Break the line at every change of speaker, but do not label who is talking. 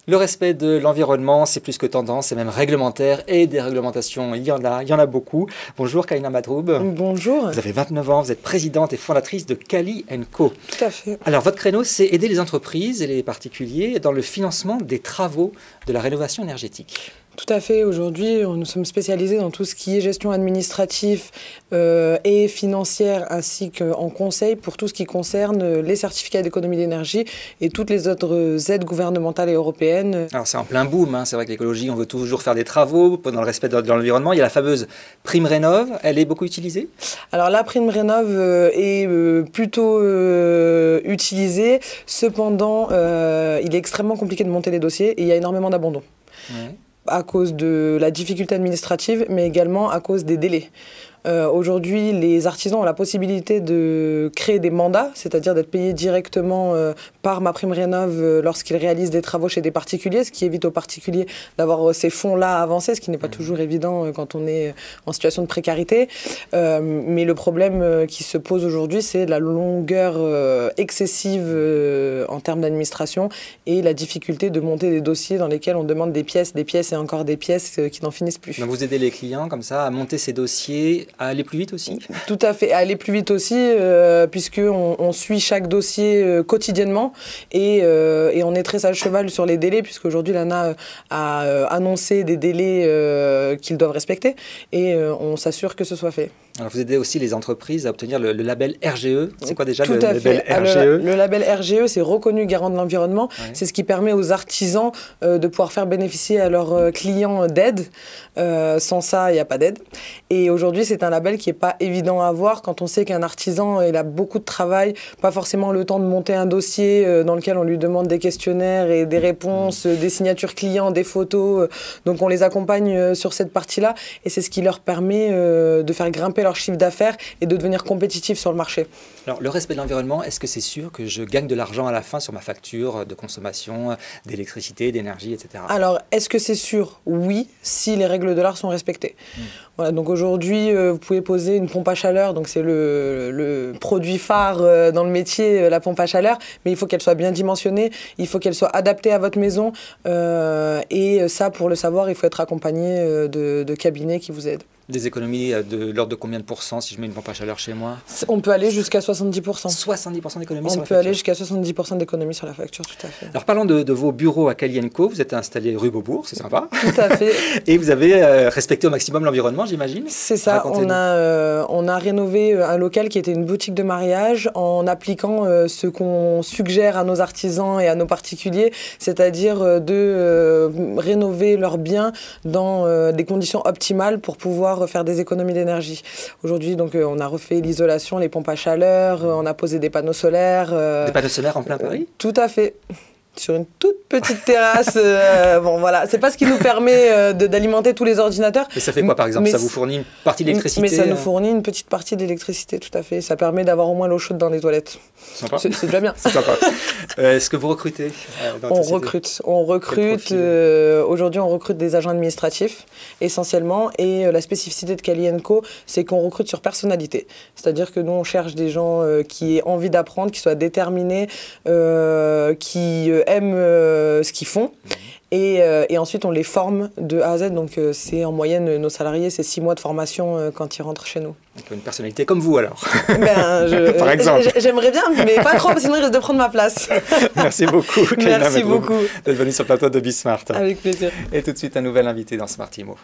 Le respect de l'environnement, c'est plus que tendance, c'est même réglementaire et des réglementations, il y en a beaucoup. Bonjour Kalina Madroub.
Bonjour.
Vous avez 29 ans, vous êtes présidente et fondatrice de Kali & Co.
Tout à fait.
Alors votre créneau, c'est aider les entreprises et les particuliers dans le financement des travaux de la rénovation énergétique.
Tout à fait. Aujourd'hui, nous sommes spécialisés dans tout ce qui est gestion administrative et financière, ainsi qu'en conseil pour tout ce qui concerne les certificats d'économie d'énergie et toutes les autres aides gouvernementales et européennes.
Alors c'est en plein boom, hein. C'est vrai que l'écologie, on veut toujours faire des travaux dans le respect de l'environnement. Il y a la fameuse prime Rénov', elle est beaucoup utilisée?
Alors la prime Rénov' est plutôt utilisée, cependant il est extrêmement compliqué de monter les dossiers et il y a énormément d'abandon. Ouais. À cause de la difficulté administrative, mais également à cause des délais. Aujourd'hui, les artisans ont la possibilité de créer des mandats, c'est-à-dire d'être payés directement par MaPrimeRénov' lorsqu'ils réalisent des travaux chez des particuliers, ce qui évite aux particuliers d'avoir ces fonds-là à avancer, ce qui n'est pas toujours évident quand on est en situation de précarité. Mais le problème qui se pose aujourd'hui, c'est la longueur excessive en termes d'administration et la difficulté de monter des dossiers dans lesquels on demande des pièces et encore des pièces qui n'en finissent plus.
Donc vous aidez les clients comme ça à monter ces dossiers, à aller plus vite aussi?
Tout à fait, à aller plus vite aussi, puisqu'on suit chaque dossier quotidiennement et on est très à cheval sur les délais, puisqu'aujourd'hui l'ANA a annoncé des délais qu'ils doivent respecter et on s'assure que ce soit fait.
Alors vous aidez aussi les entreprises à obtenir le label RGE. C'est quoi déjà
le label RGE? Le label RGE, c'est reconnu garant de l'environnement. Ouais. C'est ce qui permet aux artisans de pouvoir faire bénéficier à leurs clients d'aide. Sans ça, il n'y a pas d'aide. Et aujourd'hui, c'est un label qui n'est pas évident à avoir quand on sait qu'un artisan, il a beaucoup de travail, pas forcément le temps de monter un dossier dans lequel on lui demande des questionnaires et des réponses, des signatures clients, des photos. Donc on les accompagne sur cette partie-là et c'est ce qui leur permet de faire grimper leur chiffre d'affaires et de devenir compétitif sur le marché.
Alors, le respect de l'environnement, est-ce que c'est sûr que je gagne de l'argent à la fin sur ma facture de consommation, d'électricité, d'énergie, etc.?
Alors, est-ce que c'est sûr? Oui, si les règles de l'art sont respectées. Voilà, donc aujourd'hui, vous pouvez poser une pompe à chaleur, donc c'est le produit phare dans le métier, la pompe à chaleur, mais il faut qu'elle soit bien dimensionnée, il faut qu'elle soit adaptée à votre maison, et ça, pour le savoir, il faut être accompagné de cabinets qui vous aident.
Des économies de l'ordre de combien de pourcents si je mets une pompe à chaleur chez moi?
On peut aller jusqu'à 70%.
70% d'économie sur la facture?
On peut aller jusqu'à 70% d'économie sur la facture, tout à fait.
Alors parlons de vos bureaux à Kali & Co. Vous êtes installé rue Beaubourg, c'est sympa.
Tout à fait.
Et vous avez respecté au maximum l'environnement, j'imagine?
C'est ça, on a rénové un local qui était une boutique de mariage en appliquant ce qu'on suggère à nos artisans et à nos particuliers, c'est-à-dire de rénover leurs biens dans des conditions optimales pour pouvoir faire des économies d'énergie. Aujourd'hui, donc, on a refait l'isolation, les pompes à chaleur, on a posé des panneaux solaires.
Des panneaux solaires en plein Paris?
Tout à fait. Sur une toute petite terrasse. Bon, voilà, c'est pas ce qui nous permet d'alimenter tous les ordinateurs.
Et ça fait quoi, par exemple? Ça vous fournit une partie d'électricité?
Mais ça nous fournit une petite partie d'électricité, tout à fait. Ça permet d'avoir au moins l'eau chaude dans les toilettes.
Sympa.
C'est déjà bien.
C'est sympa. Est-ce que vous recrutez
On recrute. Aujourd'hui, on recrute des agents administratifs, essentiellement. Et la spécificité de Kali & Co, c'est qu'on recrute sur personnalité. C'est-à-dire que nous, on cherche des gens qui aient envie d'apprendre, qui soient déterminés, qui aiment ce qu'ils font et ensuite on les forme de A à Z, donc c'est en moyenne nos salariés, c'est 6 mois de formation quand ils rentrent chez nous.
Donc une personnalité comme vous alors?
Par exemple. J'aimerais bien, mais pas trop, sinon il risque de prendre ma place.
Merci beaucoup.
Merci beaucoup
d'être venu sur le plateau de Bismart.
Avec plaisir.
Et tout de suite un nouvel invité dans Smart Imo.